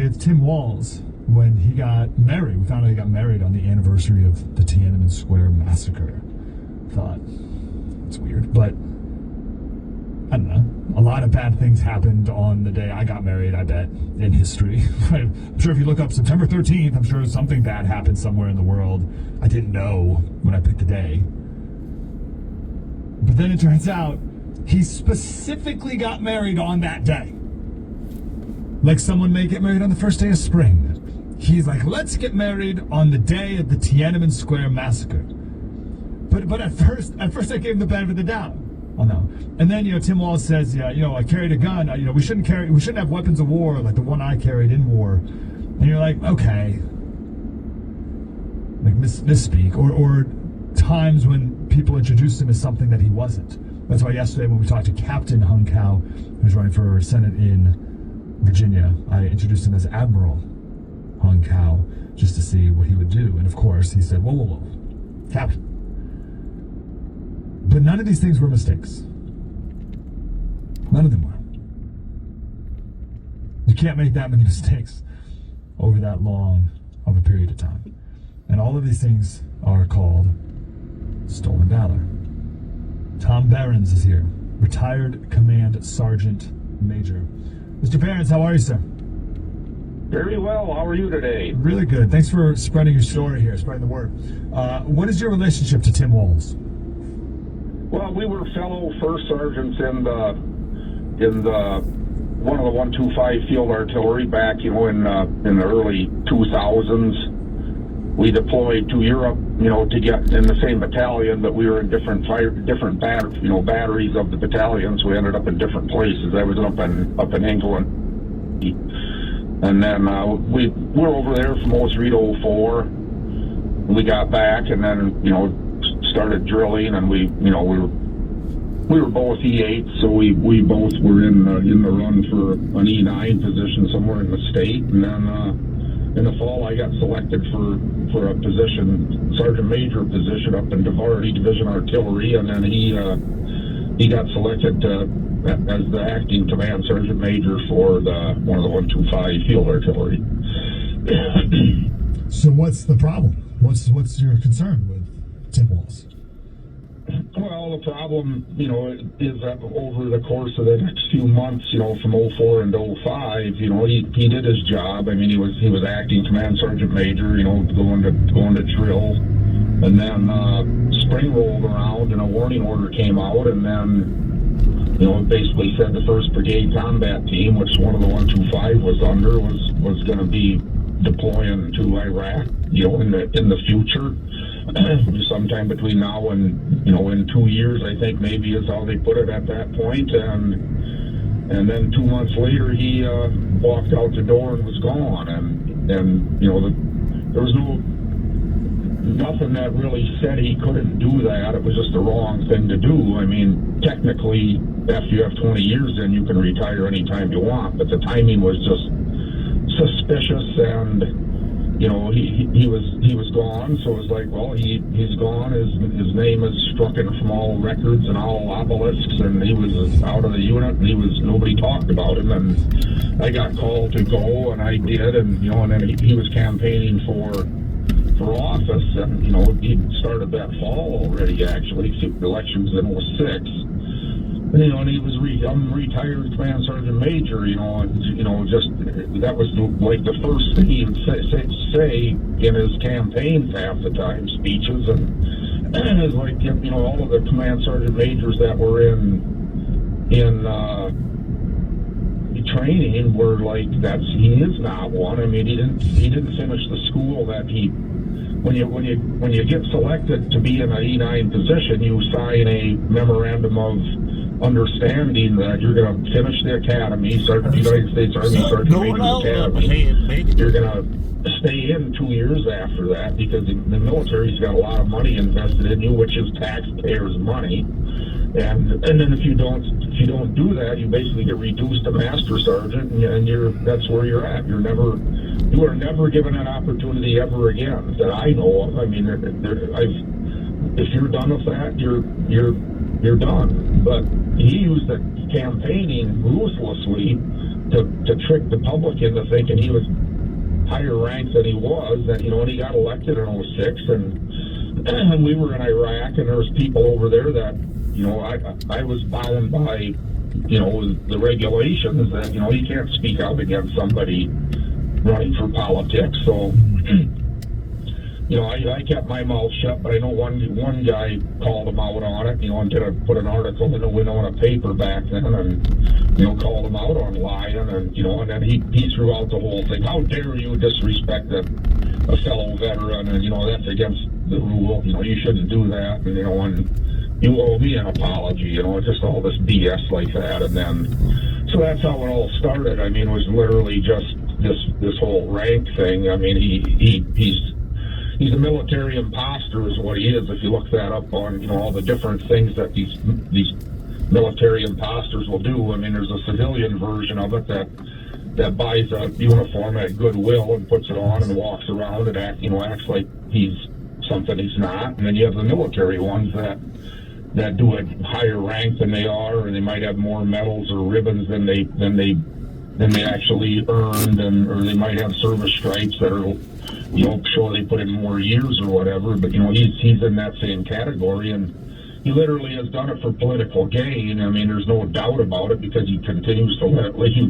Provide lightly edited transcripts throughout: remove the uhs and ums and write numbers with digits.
it's Tim Walz when he got married. We found out he got married on the anniversary of the Tiananmen Square massacre. Thought it's weird, but I don't know. A lot of bad things happened on the day I got married, I bet, in history. I'm sure if you look up September 13th, I'm sure something bad happened somewhere in the world. I didn't know when I picked the day. But then it turns out he specifically got married on that day. Like someone may get married on the first day of spring. He's like, let's get married on the day of the Tiananmen Square massacre. But at first I gave him the benefit of the doubt. Oh no. And then, Tim Walz says, yeah, I carried a gun. We shouldn't have weapons of war like the one I carried in war. And you're like, okay. Like misspeak. Or times when people introduced him as something that he wasn't. That's why yesterday when we talked to Captain Hung Kao, who's running for Senate in Virginia, I introduced him as Admiral Hung Kao just to see what he would do. And of course, he said, whoa, Captain. But none of these things were mistakes. None of them were. You can't make that many mistakes over that long of a period of time. And all of these things are called stolen valor. Tom Behrens is here, retired Command Sergeant Major. Mr. Behrens, how are you, sir? Very well. How are you today? Really good. Thanks for spreading your story here, spreading the word. What is your relationship to Tim Walz? Well, we were fellow first sergeants in the one of the 125 Field Artillery back, in the early 2000s. We deployed to Europe, to get in the same battalion, but we were in different batteries of the battalions. We ended up in different places. I was up in England, and then we were over there from 03 to 04. We got back, and then started drilling, and we were both E8s, so we both were in the run for an E9 position somewhere in the state, and then in the fall I got selected for a position, Sergeant Major position up in Davarty Division Artillery, and then he got selected as the acting Command Sergeant Major for one of the 125 Field Artillery. So what's the problem? What's your concern with Tim Walz? Well, the problem, is that over the course of the next few months, from 04 and 05, he did his job. I mean, he was acting Command Sergeant Major, going to drill, and then spring rolled around and a warning order came out, and then, it basically said the 1st Brigade Combat Team, which one of the 125 was under, was going to be deploying to Iraq, in the future. Sometime between now and in 2 years, I think maybe is how they put it at that point. And then 2 months later, he walked out the door and was gone. And there was nothing that really said he couldn't do that. It was just the wrong thing to do. I mean, technically, after you have 20 years, then you can retire anytime you want. But the timing was just suspicious, and he was gone, so it was like, well, he's gone. His name is struck from all records and all obelisks, and he was out of the unit, and nobody talked about him. And I got called to go, and I did, and and then he was campaigning for office, and he started that fall already. Actually, the elections in 06. And he was I'm retired Command Sergeant Major, just that was like the first thing he would say in his campaign half the time speeches, and it's like all of the Command Sergeant Majors that were in training were like, he is not one. I mean, he didn't finish the school that he. When you get selected to be in an E9 position, you sign a memorandum of understanding that you're going to finish the academy, United States Army Sergeant Major Academy. You're going to stay in 2 years after that, because the military's got a lot of money invested in you, which is taxpayers' money. And then if you don't do that, you basically get reduced to Master Sergeant, and that's where you're at. You are never given an opportunity ever again that I know of. I mean, if you're done with that, you're done. But he used the campaigning ruthlessly to trick the public into thinking he was higher ranked than he was. And and he got elected in '06, and we were in Iraq, and there was people over there that I was bound by the regulations that you can't speak out against somebody running for politics. So I kept my mouth shut, but I know one guy called him out on it, and put an article in the window in a paper back then, and called him out on lying, and then he threw out the whole thing. How dare you disrespect a fellow veteran, and that's against the rule. You shouldn't do that, and you owe me an apology. Just all this BS like that, and then so that's how it all started. I mean, it was literally just this whole rank thing. I mean, he's a military imposter is what he is. If you look that up on all the different things that these military imposters will do. I mean, there's a civilian version of it that buys a uniform at Goodwill and puts it on and walks around and acts like he's something he's not. And then you have the military ones that do it higher rank than they are, or they might have more medals or ribbons than they actually earned, or they might have service stripes that are show they put in more years or whatever. But he's in that same category, and he literally has done it for political gain. I mean, there's no doubt about it, because he continues to let it, like you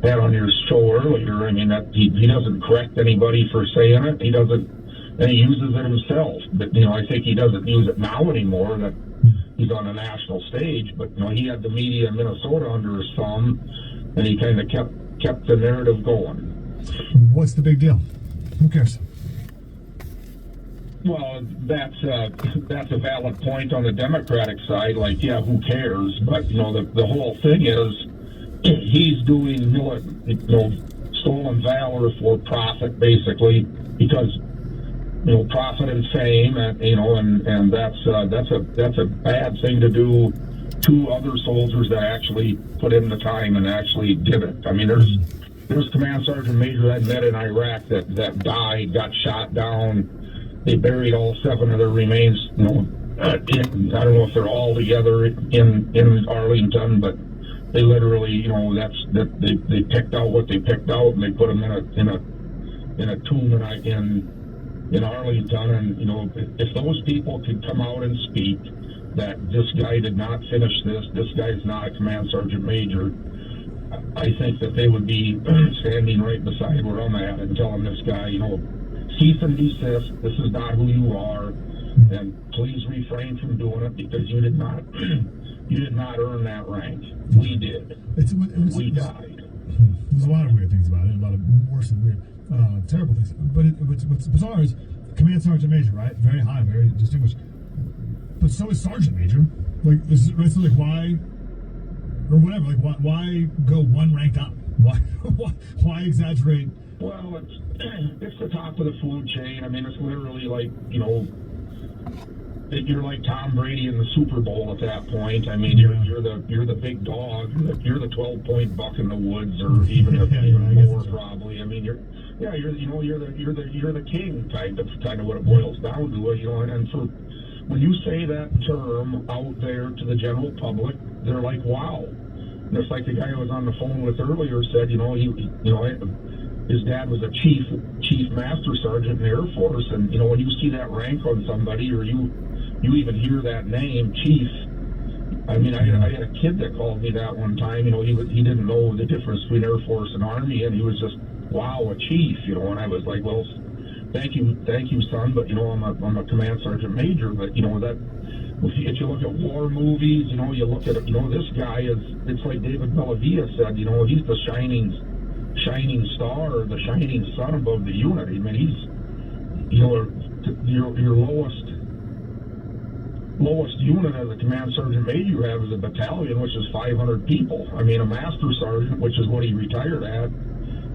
had on your show earlier. I mean, that he doesn't correct anybody for saying it. He doesn't, and he uses it himself. But I think he doesn't use it now anymore that he's on a national stage. But he had the media in Minnesota under his thumb, and he kind of kept the narrative going. What's the big deal? Who cares? Well, that's a valid point on the Democratic side. Like, yeah, who cares? But the whole thing is he's doing stolen valor for profit, basically, because profit and fame, and that's a bad thing to do to other soldiers that actually put in the time and actually did it. I mean, there's Command Sergeant Major I met in Iraq that died, got shot down. They buried all 7 of their remains. I don't know if they're all together in Arlington, but they literally, they picked out what they picked out, and they put them in a tomb in Arlington. And if those people could come out and speak that this guy did not finish this guy's not a Command Sergeant Major, I think that they would be standing right beside where I'm at and telling this guy, cease and desist. This is not who you are, and please refrain from doing it, because you did not earn that rank. We did. We died. There's a lot of weird things about it. A lot of worse than weird, terrible things. But what's bizarre is Command Sergeant Major, right? Very high, very distinguished. But so is Sergeant Major. Like, is it right? So, like, why? Or whatever, like, why go one rank up? Why exaggerate? Well, it's the top of the food chain. I mean, it's literally like, you're like Tom Brady in the Super Bowl at that point. I mean, you're the big dog. You're the 12-point buck in the woods, or even more probably. I mean, you're the king, kind of what it boils down to. And for when you say that term out there to the general public, they're like, wow. And it's like the guy I was on the phone with earlier said, his dad was a chief master sergeant in the Air Force, and when you see that rank on somebody, or you even hear that name, chief. I mean, I had a kid that called me that one time. He didn't know the difference between Air Force and Army, and he was just, wow, a chief. And I was like, well, thank you, son, but I'm a Command Sergeant Major. But that, if you look at war movies, you look at this guy it's like David Bellavia said. He's the shining star, the shining sun above the unit. I mean, he's your lowest unit as a Command Sergeant Major you have is a battalion, which is 500 people. I mean, a Master Sergeant, which is what he retired at,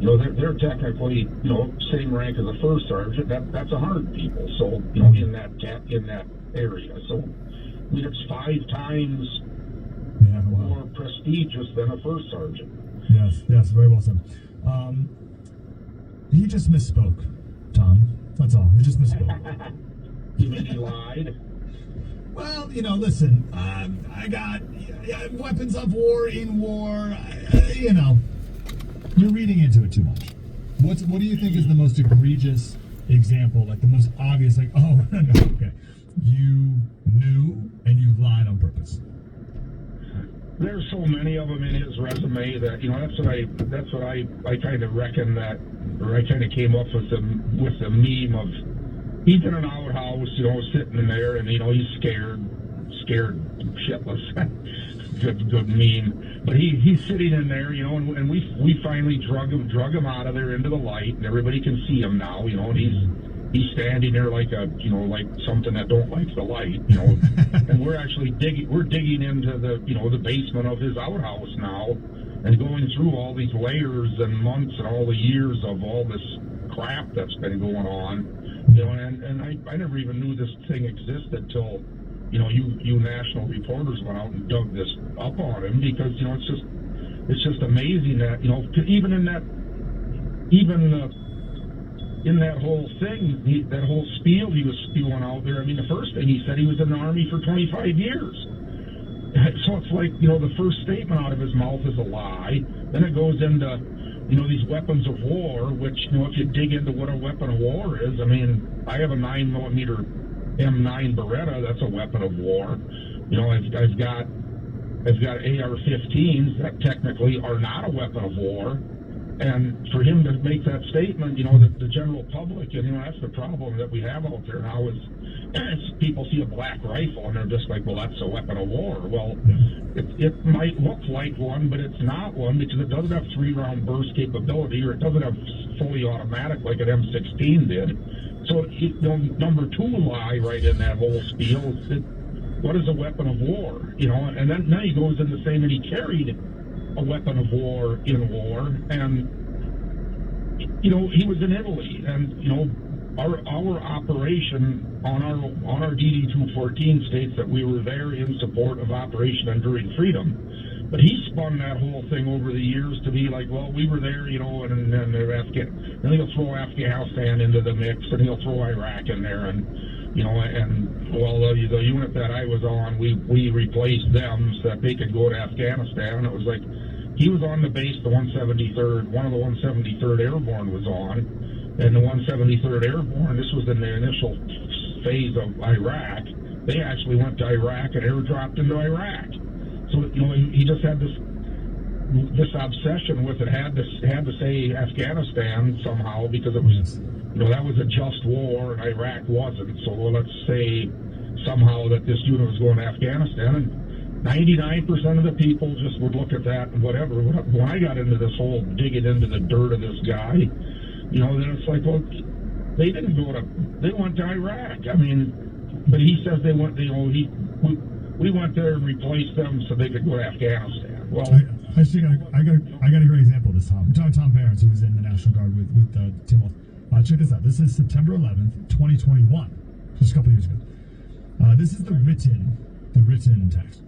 they're technically, same rank as a First Sergeant. That's 100 people. So, in that area. So, I mean, it's 5 times more prestigious than a First Sergeant. Yes, very well said. He just misspoke, Tom. That's all. He just misspoke. You mean he lied? Well, listen, I got weapons of war in war, You're reading into it too much. What do you think is the most egregious example, like the most obvious, like, oh, no, okay, you knew and you lied on purpose? There's so many of them in his resume that, you know, that's what I kind of reckon that, or I kind of came up with the meme of, he's in an outhouse, you know, sitting in there, and, you know, he's scared shitless. good meme. But he's sitting in there, you know, and we finally drug him out of there into the light, and everybody can see him now, you know, and he's standing there like like something that don't like the light, you know. And we're actually digging into the basement of his outhouse now, and going through all these layers and months and all the years of all this crap that's been going on, you know. And I never even knew this thing existed till, you know, you national reporters went out and dug this up on him, because, you know, it's just amazing that, you know, even in that whole thing, that whole spiel he was spewing out there. I mean, the first thing he said, he was in the Army for 25 years. So it's like, you know, the first statement out of his mouth is a lie. Then it goes into, you know, these weapons of war, which, you know, if you dig into what a weapon of war is, I mean, I have a 9mm M9 Beretta. That's a weapon of war. You know, I've got AR-15s that technically are not a weapon of war. And for him to make that statement, you know, the general public, and, you know, that's the problem that we have out there now is people see a black rifle and they're just like, well, that's a weapon of war. Well, it might look like one, but it's not one, because it doesn't have 3-round burst capability, or it doesn't have fully automatic like an M16 did. So, you know, number 2 lie right in that whole spiel is that, what is a weapon of war? You know, and then he goes into saying that he carried a weapon of war in war, and, you know, he was in Italy, and, you know, our operation on our DD-214 states that we were there in support of Operation Enduring Freedom. But he spun that whole thing over the years to be like, well, we were there, you know, and then he'll throw Afghanistan into the mix, and he'll throw Iraq in there, and, you know, and, well, the unit that I was on, we replaced them so that they could go to Afghanistan. And it was like, he was on the base, the 173rd, one of the 173rd Airborne was on, and the 173rd Airborne, this was in the initial phase of Iraq, they actually went to Iraq and airdropped into Iraq. So, you know, he just had this obsession with it, had to say Afghanistan somehow, because it was, you know, that was a just war and Iraq wasn't. So, well, let's say somehow that this unit was going to Afghanistan, and 99% of the people just would look at that and whatever. When I got into this whole digging into the dirt of this guy, you know, then it's like, well, they went to Iraq. I mean, but he says they went, you know, we went there and replaced them so they could go to Afghanistan. Well, I got a great example this time. I'm talking to Tom Barons, who was in the National Guard with Tim Wolf. Check this out. This is September 11th, 2021, just a couple years ago. This is the written text.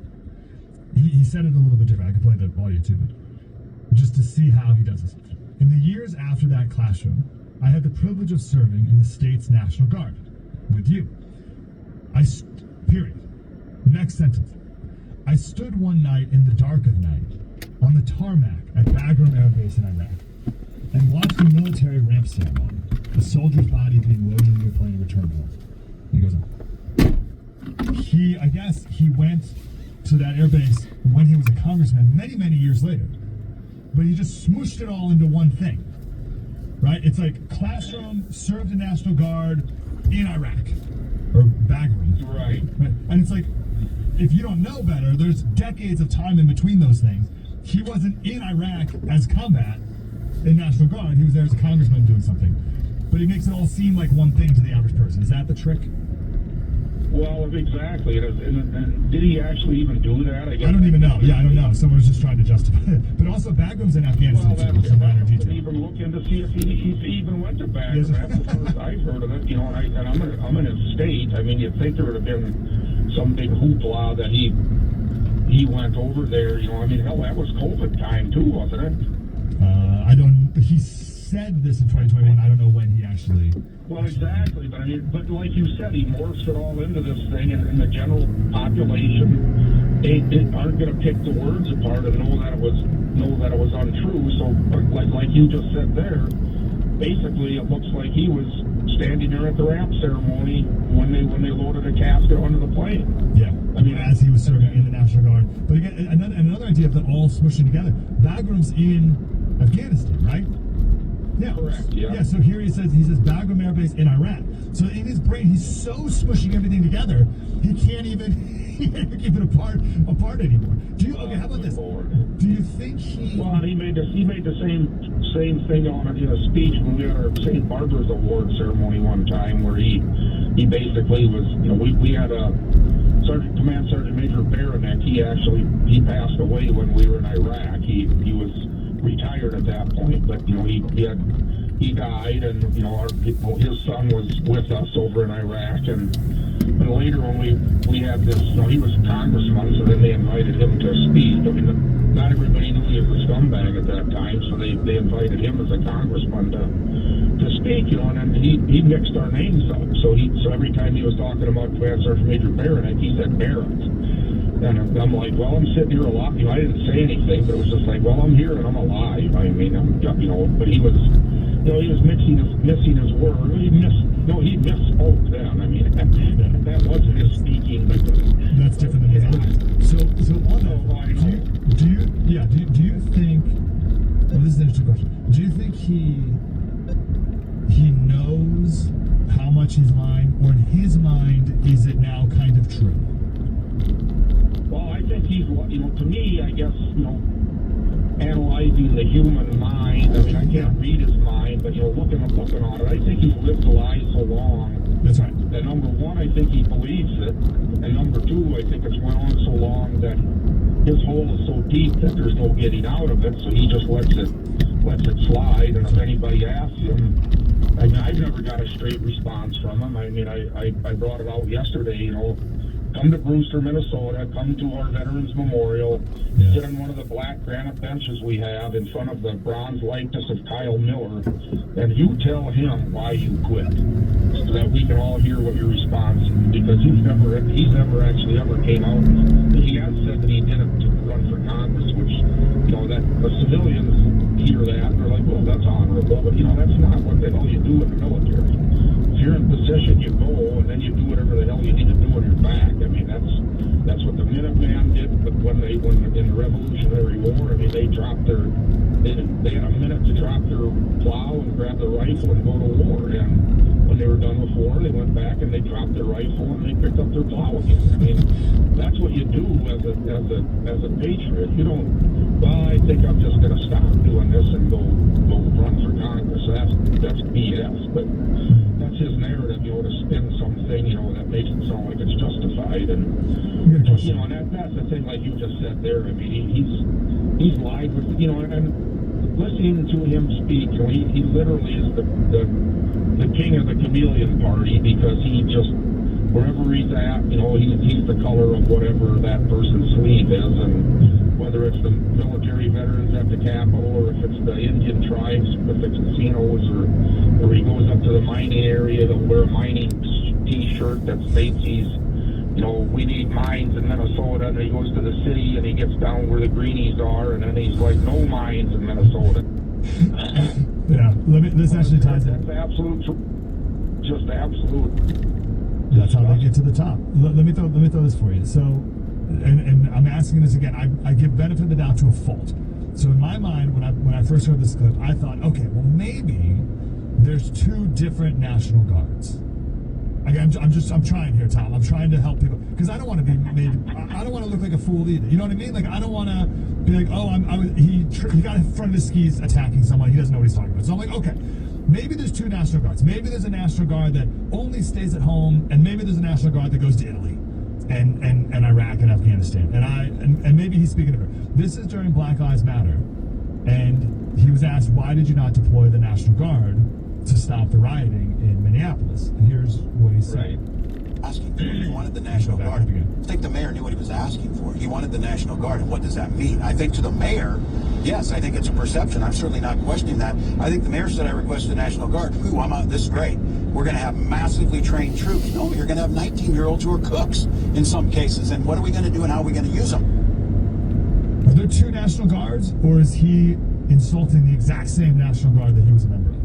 He said it a little bit different. I could play the audio too, but just to see how he does this. In the years after that classroom, I had the privilege of serving in the state's National Guard with you. Period. Next sentence. I stood one night in the dark of night on the tarmac at Bagram Air Base in Iraq and watched the military ramp ceremony, the soldier's body being loaded into a plane and returned home. He goes on. I guess he went to that air base when he was a congressman many, many years later. But he just smooshed it all into one thing, right? It's like classroom, served in National Guard in Iraq, or Bagram. Right. And it's like, if you don't know better, there's decades of time in between those things. He wasn't in Iraq as combat in National Guard. He was there as a congressman doing something. But he makes it all seem like one thing to the average person. Is that the trick? Well, exactly. And did he actually even do that? I don't even know. Yeah, I don't know. Someone was just trying to justify it. But also, Bagram's in Afghanistan, too. Some minor detail. Even look into see if he even went to Bagram. That's the first I've heard of it. You know, and I'm in his state. I mean, you'd think there would have been some big hoopla that he went over there. You know, I mean, hell, that was COVID time too, wasn't it? I don't. He said this in 2021. I don't know when he actually. Well, exactly, but I mean, but like you said, he morphs it all into this thing, and the general population they aren't going to pick the words apart and know that it was untrue. So, but like you just said there, basically, it looks like he was standing there at the wrap ceremony when they loaded a casket onto the plane. Yeah, I mean, as he was serving in the National Guard. But again, another idea of that all smushing together. Bagram's in Afghanistan, right? Yeah. Correct. Yeah. Yeah. So here he says Bagram Air Base in Iraq. So in his brain, he's so smushing everything together, he can't even keep it apart anymore. Okay? How about this? Do you think he? Well, he made the same thing on in a speech when we had our St. Barbara's Award ceremony one time, where he basically was, we had a Command Sergeant Major Baranek. He passed away when we were in Iraq. He was retired at that point, but he died, and his son was with us over in Iraq, and later when we had this, he was a congressman, so then they invited him to speak. I mean, not everybody knew he was a scumbag at that time, so they invited him as a congressman to speak, and then he mixed our names up. So every time he was talking about Command Sergeant Major Baranek, he said Barrett. And I'm like, well, I'm sitting here a lot. I didn't say anything, but it was just like, well, I'm here and I'm alive. I mean, but he was, he was missing his word. He misspoke then. I mean, that wasn't his speaking. But that's different than his eyes. So on that, do you think? Well, this is an interesting question. Do you think he knows how much he's lying, or in his mind, is it now kind of true? Well, I think he's, to me, I guess, analyzing the human mind. I mean, I can't read his mind, but, looking on it, I think he's lived a lie so long. That's right. That number one, I think he believes it. And number two, I think it's went on so long that his hole is so deep that there's no getting out of it, so he just lets it slide. And if anybody asks him, I mean, I've never got a straight response from him. I mean, I brought it out yesterday, come to Brewster, Minnesota, come to our Veterans Memorial, sit on one of the black granite benches we have in front of the bronze likeness of Kyle Miller, and you tell him why you quit, so that we can all hear what your response is, because he's never actually ever came out. He has said that he didn't run for Congress, which, that the civilians hear that, and they're like, well, that's honorable, but, that's not what the hell you do in the military. If you're in position, you go, and then you do whatever the hell you need to do on your back. I mean, that's what the Minuteman did when in the Revolutionary War. I mean, they had a minute to drop their plow and grab their rifle and go to war. And when they were done with war, they went back and they dropped their rifle and they picked up their plow again. I mean, that's what you do as a patriot. You don't, well, I think I'm just going to stop doing this and go run for Congress. That's BS. But that's his narrative, to spin something, that makes it sound like it's justified. And, and that's the thing, like you just said there. I mean, he's lied with, and listening to him speak, he literally is the king of the chameleon party, because he just, wherever he's at, he's the color of whatever that person's sleeve is, and whether it's the military veterans at the Capitol, or if it's the Indian tribes with the casinos, or he goes up to the mining area, he'll wear a mining t-shirt that states he's, we need mines in Minnesota, and he goes to the city and he gets down where the greenies are, and then he's like, no mines in Minnesota. Yeah, this actually ties in. That's absolute, just absolute. That's how they get to the top. Let me throw this for you. So, and I'm asking this again. I give benefit of the doubt to a fault. So in my mind, when I first heard this clip, I thought, okay, well maybe there's two different National Guards. I'm trying here, Tom. I'm trying to help people, because I don't want to be made. I don't want to look like a fool either. You know what I mean? Like, I don't want to be like, oh, he got in front of his skis attacking someone. He doesn't know what he's talking about. So I'm like, okay, maybe there's two National Guards. Maybe there's a National Guard that only stays at home, and maybe there's a National Guard that goes to Italy and Iraq and Afghanistan. And maybe he's speaking of her. This is during Black Lives Matter, and he was asked, why did you not deploy the National Guard to stop the rioting in Minneapolis? And here's what he said. Asking for. He wanted the National Guard. I think the mayor knew what he was asking for. He wanted the National Guard, and what does that mean? I think to the mayor, Yes, I think it's a perception. I'm certainly not questioning that. I think the mayor said I requested the National Guard. Ooh, this is great. We're going to have massively trained troops. No, you're going to have 19-year-olds who are cooks in some cases. And what are we going to do and how are we going to use them? Are there two National Guards, or is he insulting the exact same National Guard that he was a member of?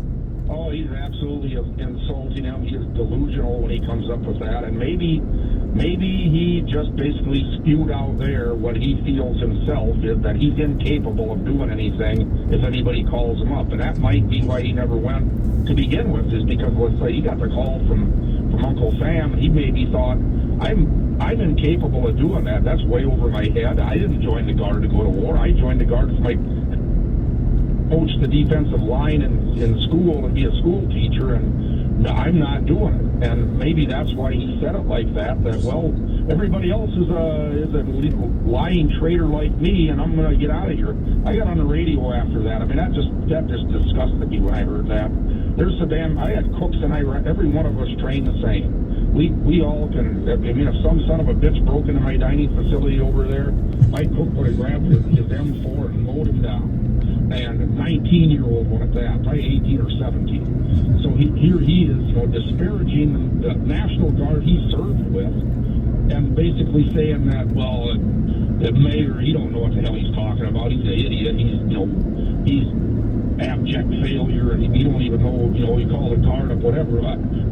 Oh, he's absolutely insulting him. He is delusional when he comes up with that. And maybe he just basically spewed out there what he feels himself is that he's incapable of doing anything if anybody calls him up. And that might be why he never went to begin with, is because, let's say, he got the call from Uncle Sam, and he maybe thought, I'm incapable of doing that. That's way over my head. I didn't join the Guard to go to war. I joined the Guard because my coach the defensive line in school and be a school teacher, and I'm not doing it. And maybe that's why he said it like that, well, everybody else is a lying traitor like me, and I'm going to get out of here. I got on the radio after that. I mean, that just disgusted me when I heard that. I had cooks, and every one of us trained the same. We all can, I mean, if some son of a bitch broke into my dining facility over there, my cook would have grabbed his M4 and mowed him down. And a 19-year-old one at that, probably 18 or 17. So here he is, disparaging the National Guard he served with, and basically saying that, well, the mayor, he don't know what the hell he's talking about. He's an idiot. He's abject failure, and he don't even know, he called the Guard up, whatever.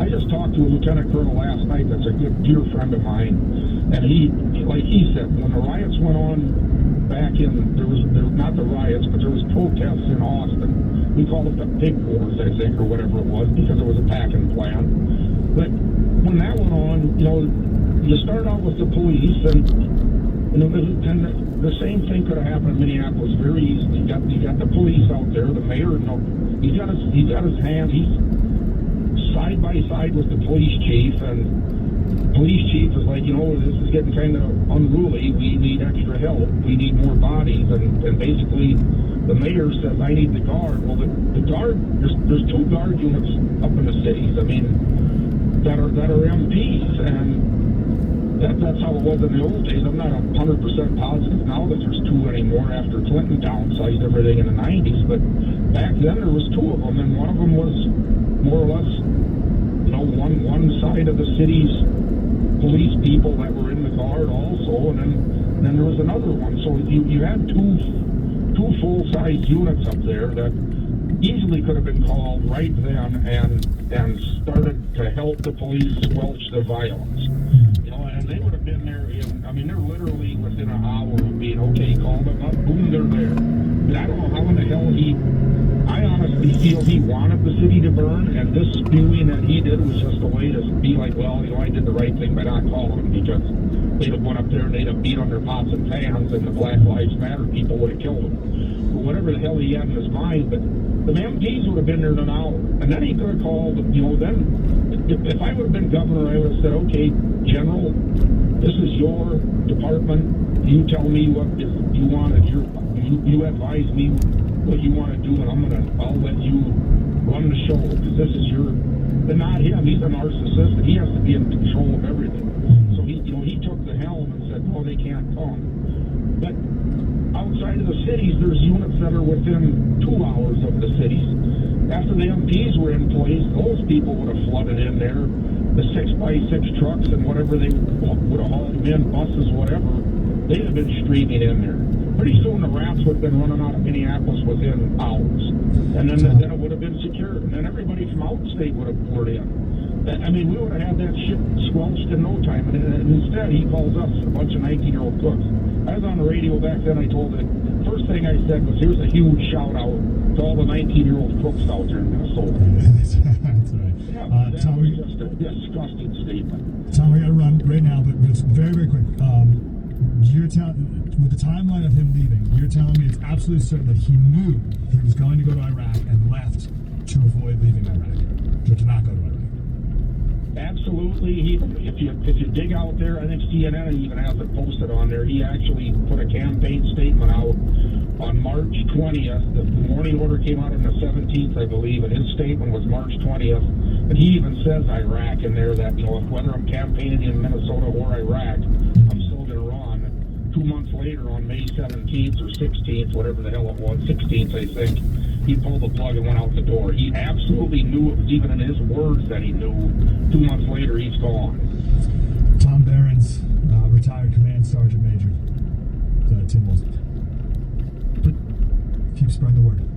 I just talked to a lieutenant colonel last night that's a good, dear friend of mine, and he, like he said, when the riots went on back in, there was not the riots, but there was protests in Austin. We called it the pig wars, I think, or whatever it was, because it was a packing plan. But when that went on, you start out with the police, and the same thing could have happened in Minneapolis very easily. You got the police out there, the mayor, he's got his hand, he's side by side with the police chief, and police chief is like, this is getting kind of unruly. We need extra help. We need more bodies. And basically, the mayor says, I need the Guard. Well, the Guard, there's two Guard units up in the cities. I mean, that are MPs, and that's how it was in the old days. I'm not 100% positive now that there's two anymore after Clinton downsized everything in the 90s. But back then there was two of them, and one of them was more or less, one side of the city's police people that were in the Guard also, and then there was another one. So you had two full-size units up there that easily could have been called right then and started to help the police squelch the violence. And they would have been there they're literally within an hour of being, okay, call them up, boom, they're there. But I don't know how in the hell I honestly feel he wanted the city to burn, and this spewing that he did was just a way to be like, well, I did the right thing by not calling him, because they'd have went up there and they'd have beat on their pots and pans, and the Black Lives Matter people would have killed him. Or whatever the hell he had in his mind, but the MPs would have been there in an hour. And then he could have called, then, if I would have been governor, I would have said, okay, General, this is your department. You tell me what you want. You advise me what you want to do, and I'll let you run the show, because this is but not him. He's a narcissist, and he has to be in control of everything. So he took the helm and said, no, they can't come. But outside of the cities, there's units that are within 2 hours of the cities. After the MPs were in place, those people would have flooded in there. The 6x6 trucks and whatever they would have hauled them in, buses, whatever, they'd have been streaming in there. Pretty soon the rats would have been running out of Minneapolis within hours. And then it would have been secured. And then everybody from outstate would have poured in. We would have had that shit squelched in no time. And instead, he calls us a bunch of 19-year-old cooks. I was on the radio back then. I told it. First thing I said was, here's a huge shout-out to all the 19-year-old cooks out there in Minnesota. That's right. Yeah, that Tom, was just a disgusting statement. Tom, we got to run right now, but just very, very quick. With the timeline of him leaving, you're telling me it's absolutely certain that he knew he was going to go to Iraq and left to avoid leaving Iraq, or to not go to Iraq. Absolutely. If you dig out there, I think CNN even has it posted on there. He actually put a campaign statement out on March 20th. The morning order came out on the 17th, I believe, and his statement was March 20th. And he even says Iraq in there, that, whether I'm campaigning in Minnesota or Iraq, I'm still going to run. 2 months later, on May 17th or 16th, whatever the hell it was, 16th, I think, he pulled the plug and went out the door. He absolutely knew it was even in his words that he knew. 2 months later, he's gone. Tom Behrens, retired Command Sergeant Major. Tim Wilson. Keep spreading the word.